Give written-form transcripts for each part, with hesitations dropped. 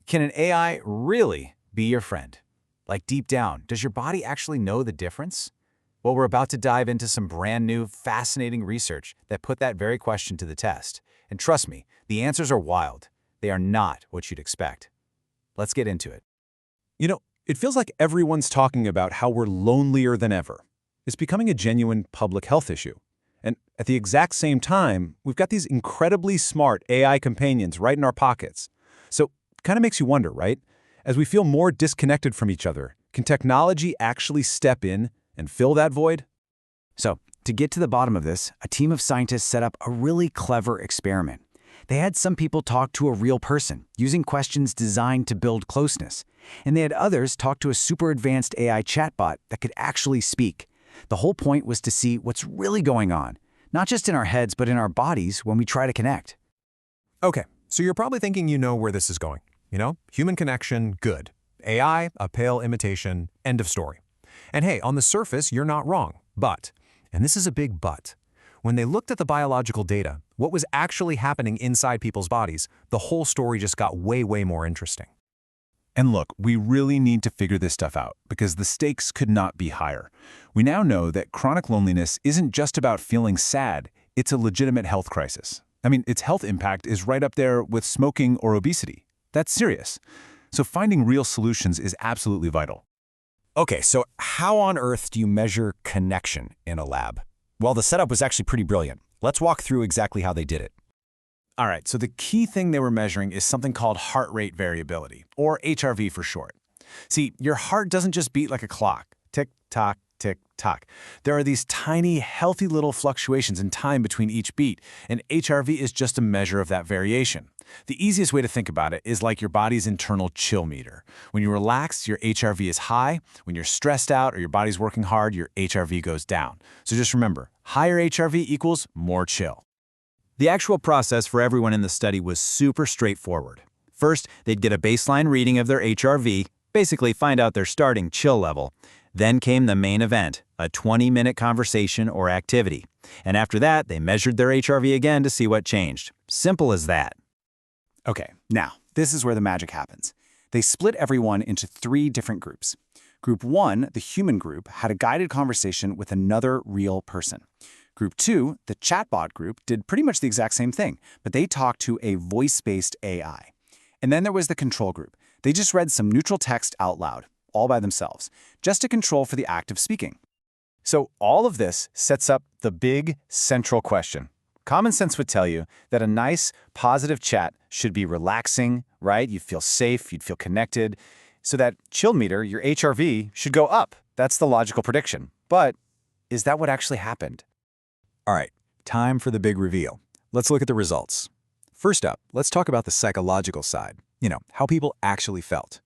Can an AI really be your friend? Like deep down, does your body actually know the difference? Well, we're about to dive into some brand new, fascinating research that put that very question to the test. And trust me, the answers are wild. They are not what you'd expect. Let's get into it. It feels like everyone's talking about how we're lonelier than ever. It's becoming a genuine public health issue. And at the exact same time, we've got these incredibly smart AI companions right in our pockets. So it kind of makes you wonder, right? As we feel more disconnected from each other, can technology actually step in and fill that void? So, to get to the bottom of this, a team of scientists set up a really clever experiment. They had some people talk to a real person, using questions designed to build closeness. And they had others talk to a super advanced AI chatbot that could actually speak. The whole point was to see what's really going on, not just in our heads, but in our bodies when we try to connect. Okay, so you're probably thinking you know where this is going. Human connection, good. AI, a pale imitation, end of story. And hey, on the surface, you're not wrong. But, and this is a big but, when they looked at the biological data, what was actually happening inside people's bodies, the whole story just got way, way more interesting. And look, we really need to figure this stuff out because the stakes could not be higher. We now know that chronic loneliness isn't just about feeling sad, it's a legitimate health crisis. Its health impact is right up there with smoking or obesity. That's serious. So finding real solutions is absolutely vital. Okay, so how on earth do you measure connection in a lab? Well, the setup was actually pretty brilliant. Let's walk through exactly how they did it. All right, so the key thing they were measuring is something called heart rate variability, or HRV for short. See, your heart doesn't just beat like a clock. Tick, tock, tick, tock. There are these tiny, healthy little fluctuations in time between each beat, and HRV is just a measure of that variation. The easiest way to think about it is like your body's internal chill meter. When you relax, your HRV is high. When you're stressed out or your body's working hard, your HRV goes down. So just remember, higher HRV equals more chill. The actual process for everyone in the study was super straightforward. First, they'd get a baseline reading of their HRV, basically find out their starting chill level. Then came the main event, a 20-minute conversation or activity. And after that, they measured their HRV again to see what changed. Simple as that. Okay, now, this is where the magic happens. They split everyone into 3 different groups. Group 1, the human group, had a guided conversation with another real person. Group 2, the chatbot group, did pretty much the exact same thing, but they talked to a voice-based AI. And then there was the control group. They just read some neutral text out loud, all by themselves, just to control for the act of speaking. So all of this sets up the big central question. Common sense would tell you that a nice, positive chat should be relaxing, right? You'd feel safe, you'd feel connected. So that chill meter, your HRV, should go up. That's the logical prediction. But is that what actually happened? All right, time for the big reveal. Let's look at the results. First up, let's talk about the psychological side. How people actually felt.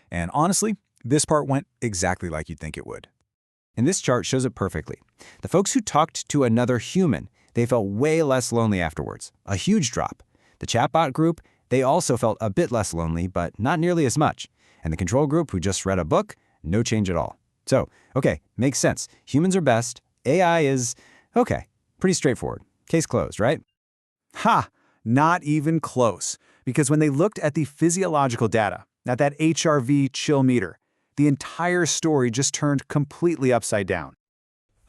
And honestly, this part went exactly like you'd think it would. And this chart shows it perfectly. The folks who talked to another human, they felt way less lonely afterwards, a huge drop. The chatbot group, they also felt a bit less lonely, but not nearly as much. And the control group who just read a book, no change at all. So, okay, makes sense. Humans are best. AI is, okay, pretty straightforward. Case closed, right? Ha! Not even close. Because when they looked at the physiological data, at that HRV chill meter, the entire story just turned completely upside down.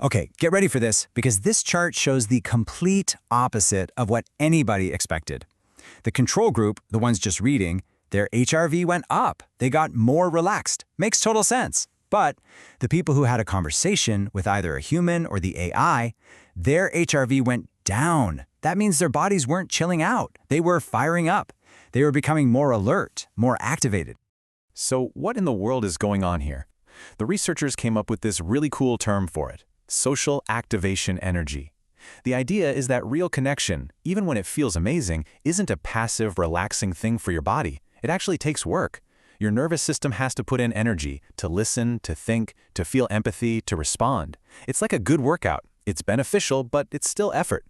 Okay, get ready for this, because this chart shows the complete opposite of what anybody expected. The control group, the ones just reading, their HRV went up. They got more relaxed. Makes total sense. But the people who had a conversation with either a human or the AI, their HRV went down. That means their bodies weren't chilling out. They were firing up. They were becoming more alert, more activated. So what in the world is going on here? The researchers came up with this really cool term for it: social activation energy. The idea is that real connection, even when it feels amazing, isn't a passive, relaxing thing for your body. It actually takes work. Your nervous system has to put in energy to listen, to think, to feel empathy, to respond. It's like a good workout. It's beneficial, but it's still effort.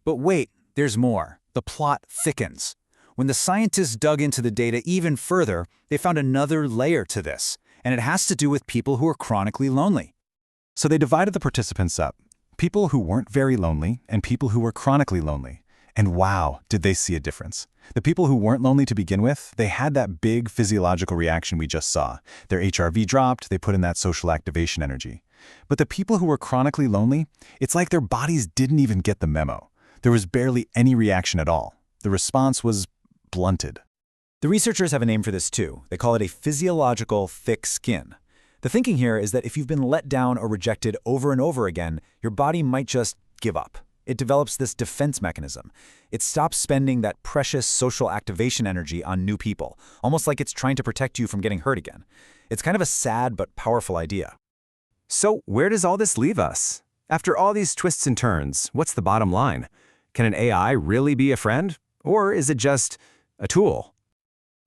But wait, there's more. The plot thickens. When the scientists dug into the data even further, they found another layer to this, and it has to do with people who are chronically lonely. So they divided the participants up, people who weren't very lonely and people who were chronically lonely. And wow, did they see a difference. The people who weren't lonely to begin with, they had that big physiological reaction we just saw. Their HRV dropped, they put in that social activation energy. But the people who were chronically lonely, it's like their bodies didn't even get the memo. There was barely any reaction at all. The response was blunted. The researchers have a name for this too. They call it a physiological thick skin. The thinking here is that if you've been let down or rejected over and over again, your body might just give up. It develops this defense mechanism. It stops spending that precious social activation energy on new people, almost like it's trying to protect you from getting hurt again. It's kind of a sad but powerful idea. So where does all this leave us? After all these twists and turns, what's the bottom line? Can an AI really be a friend? Or is it just a tool?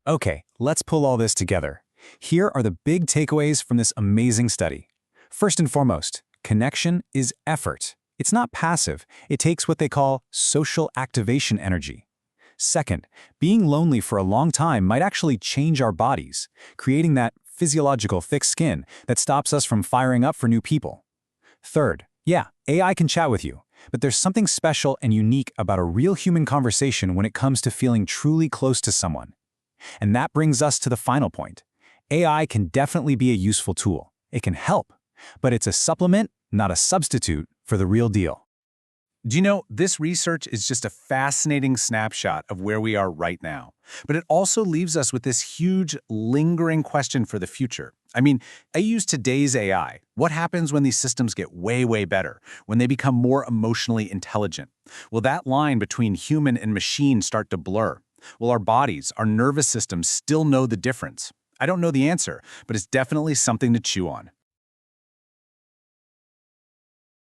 Okay, let's pull all this together. Here are the big takeaways from this amazing study. First and foremost, connection is effort. It's not passive. It takes what they call social activation energy. Second, being lonely for a long time might actually change our bodies, creating that physiological thick skin that stops us from firing up for new people. Third, yeah, AI can chat with you, but there's something special and unique about a real human conversation when it comes to feeling truly close to someone. And that brings us to the final point. AI can definitely be a useful tool. It can help, but it's a supplement, not a substitute for the real deal. Do you know, this research is just a fascinating snapshot of where we are right now. But it also leaves us with this huge, lingering question for the future. I mean, I use today's AI. What happens when these systems get way, way better, when they become more emotionally intelligent? Will that line between human and machine start to blur? Will our bodies, our nervous systems still know the difference? I don't know the answer, but it's definitely something to chew on.